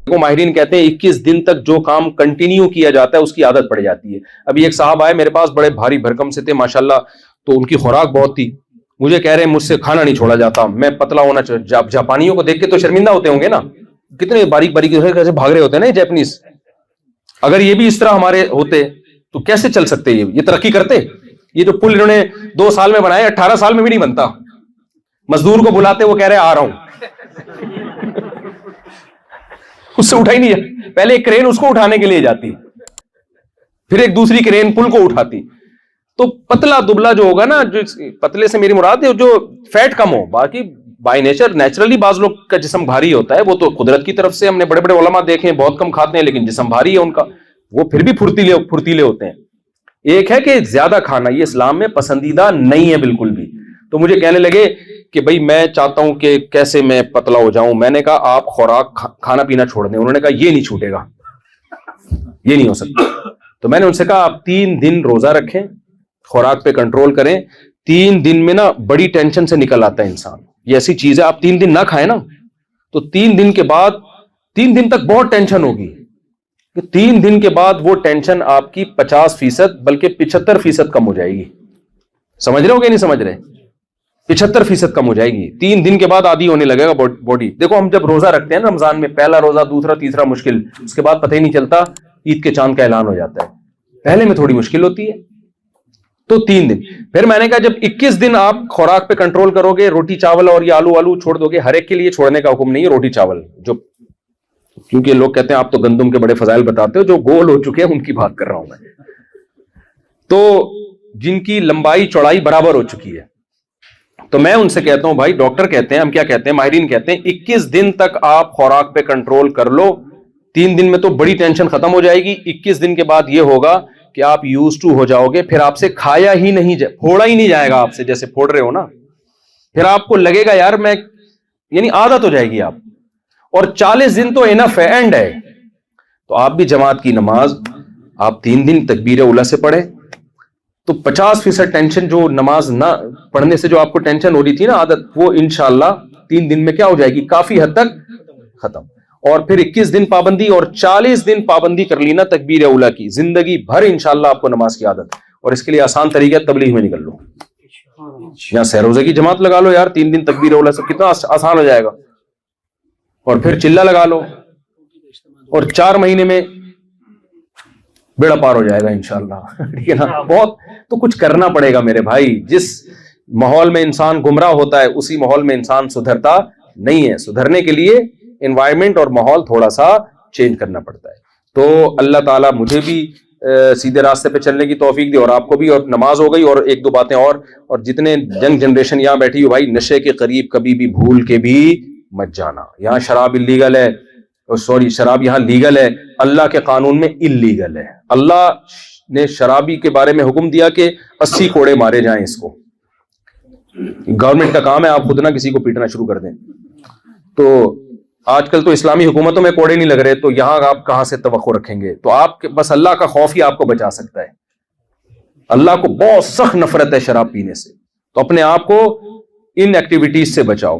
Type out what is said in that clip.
وہ ماہرین کہتے ہیں 21 دن تک جو کام کنٹینیو کیا جاتا ہے اس کی عادت پڑ جاتی ہے. ابھی ایک صاحب آئے میرے پاس، بڑے بھاری بھرکم سے تھے ماشاءاللہ، تو ان کی خوراک بہت تھی. مجھے کہہ رہے ہیں مجھ سے کھانا نہیں چھوڑا جاتا، میں پتلا ہونا چاہیے. جاپانیوں کو دیکھ کے تو شرمندہ ہوتے ہوں گے نا، کتنے باریک باریک کیسے بھاگ رہے ہوتے ہیں نا یہ جیپنیز. اگر یہ بھی اس طرح ہمارے ہوتے تو کیسے چل سکتے، یہ ترقی کرتے؟ یہ جو پل انہوں نے 2 سال میں بنائے 18 سال میں بھی نہیں بنتا. مزدور کو بلاتے وہ کہہ رہے آ رہا ہوں، اس سے اٹھا ہی نہیں جاتا. پہلے ایک کرین اس کو اٹھانے کے لیے جاتی، پھر ایک دوسری کرین پل کو اٹھاتی. تو پتلا دبلا جو ہوگا نا، جو پتلے سے میری مراد ہے جو فیٹ کم ہو. باقی بائی نیچر نیچرلی بعض لوگ کا جسم بھاری ہوتا ہے، وہ تو قدرت کی طرف سے. ہم نے بڑے بڑے علماء دیکھے ہیں بہت کم کھاتے ہیں لیکن جسم بھاری ہے ان کا، وہ پھر بھی پھرتیلے ہوتے ہیں. ایک ہے کہ زیادہ کھانا، یہ اسلام میں پسندیدہ نہیں ہے بالکل بھی. تو مجھے کہنے لگے کہ بھائی میں چاہتا ہوں کہ کیسے میں پتلا ہو جاؤں. میں نے کہا آپ خوراک کھانا پینا چھوڑ دیں. انہوں نے کہا یہ نہیں چھوٹے گا، یہ نہیں ہو سکتا. تو میں نے ان سے کہا آپ 3 دن روزہ رکھیں، خوراک پہ کنٹرول کریں. 3 دن میں نا بڑی ٹینشن سے نکل آتا ہے انسان. یہ ایسی چیز ہے آپ 3 دن نہ کھائیں نا تو 3 دن کے بعد 3 دن تک بہت ٹینشن ہوگی. 3 دن کے بعد وہ ٹینشن آپ کی 50% بلکہ 75% کم ہو جائے گی. سمجھ رہے ہو کہ نہیں سمجھ رہے؟ 75% کم ہو جائے گی. 3 دن کے بعد عادی ہونے لگے گا باڈی. دیکھو ہم جب روزہ رکھتے ہیں نا رمضان میں، پہلا روزہ، دوسرا، تیسرا مشکل، اس کے بعد پتہ ہی نہیں چلتا عید کے چاند کا اعلان ہو جاتا ہے. پہلے میں تھوڑی مشکل ہوتی ہے. تو 3 دن. پھر میں نے کہا جب 21 دن آپ خوراک پہ کنٹرول کرو گے، روٹی چاول اور یہ آلو چھوڑ دو گے. ہر ایک کے لیے چھوڑنے کا حکم نہیں ہے روٹی چاول، جو کیونکہ لوگ کہتے ہیں آپ تو گندم کے بڑے فضائل بتاتے ہو، جو گول ہو چکے ہیں ان کی بات کر رہا ہوں میں. تو جن کی لمبائی چوڑائی برابر ہو چکی ہے، تو میں ان سے کہتا ہوں بھائی ڈاکٹر کہتے ہیں، ہم کیا کہتے ہیں، ماہرین کہتے ہیں 21 دن تک آپ خوراک پہ کنٹرول کر لو. 3 دن میں تو بڑی ٹینشن ختم ہو جائے گی. 21 دن کے بعد یہ ہوگا کہ آپ یوز ٹو ہو جاؤ گے. پھر آپ سے کھایا ہی نہیں پھوڑا ہی نہیں جائے گا آپ سے، جیسے پھوڑ رہے ہو نا. پھر آپ کو لگے گا یار میں، یعنی عادت ہو جائے گی آپ. اور 40 دن تو انف ہے، اینڈ ہے. تو آپ بھی جماعت کی نماز آپ 3 دن تکبیر اولیٰ سے پڑھے تو 50% ٹینشن جو نماز نہ پڑھنے سے جو آپ کو ٹینشن ہو رہی تھی نا عادت، وہ انشاءاللہ 3 دن میں کیا ہو جائے گی، کافی حد تک ختم. اور پھر 21 دن پابندی اور 40 دن پابندی کر لی نا تکبیر اولیٰ کی، زندگی بھر انشاءاللہ آپ کو نماز کی عادت. اور اس کے لیے آسان طریقہ ہے، تبلیغ میں نکل لو، یہاں سہ روزے کی جماعت لگا لو یار. 3 دن تکبیر اولیٰ سے کتنا آسان ہو جائے گا. اور پھر چلہ لگا لو اور 4 مہینے میں بیڑا پار ہو جائے گا انشاءاللہ. ٹھیک ہے نا. بہت تو کچھ کرنا پڑے گا میرے بھائی. جس ماحول میں انسان گمراہ ہوتا ہے اسی ماحول میں انسان سدھرتا نہیں ہے. سدھرنے کے لیے انوائرمنٹ اور ماحول تھوڑا سا چینج کرنا پڑتا ہے. تو اللہ تعالیٰ مجھے بھی سیدھے راستے پہ چلنے کی توفیق دی اور آپ کو بھی. اور نماز ہو گئی اور 1-2 باتیں اور جتنے ینگ جنریشن یہاں بیٹھی ہو بھائی، نشے کے قریب کبھی بھی بھول کے بھی مت جانا. یہاں شراب اللیگل ہے، شراب یہاں لیگل ہے، اللہ کے قانون میں اللیگل ہے. اللہ نے شرابی کے بارے میں حکم دیا کہ 80 کوڑے مارے جائیں اس کو. گورنمنٹ کا کام ہے، آپ خود نہ کسی کو پیٹنا شروع کر دیں. تو آج کل تو اسلامی حکومتوں میں کوڑے نہیں لگ رہے، تو یہاں آپ کہاں سے توقع رکھیں گے؟ تو آپ بس اللہ کا خوف ہی آپ کو بچا سکتا ہے. اللہ کو بہت سخت نفرت ہے شراب پینے سے، تو اپنے آپ کو ان ایکٹیویٹیز سے بچاؤ.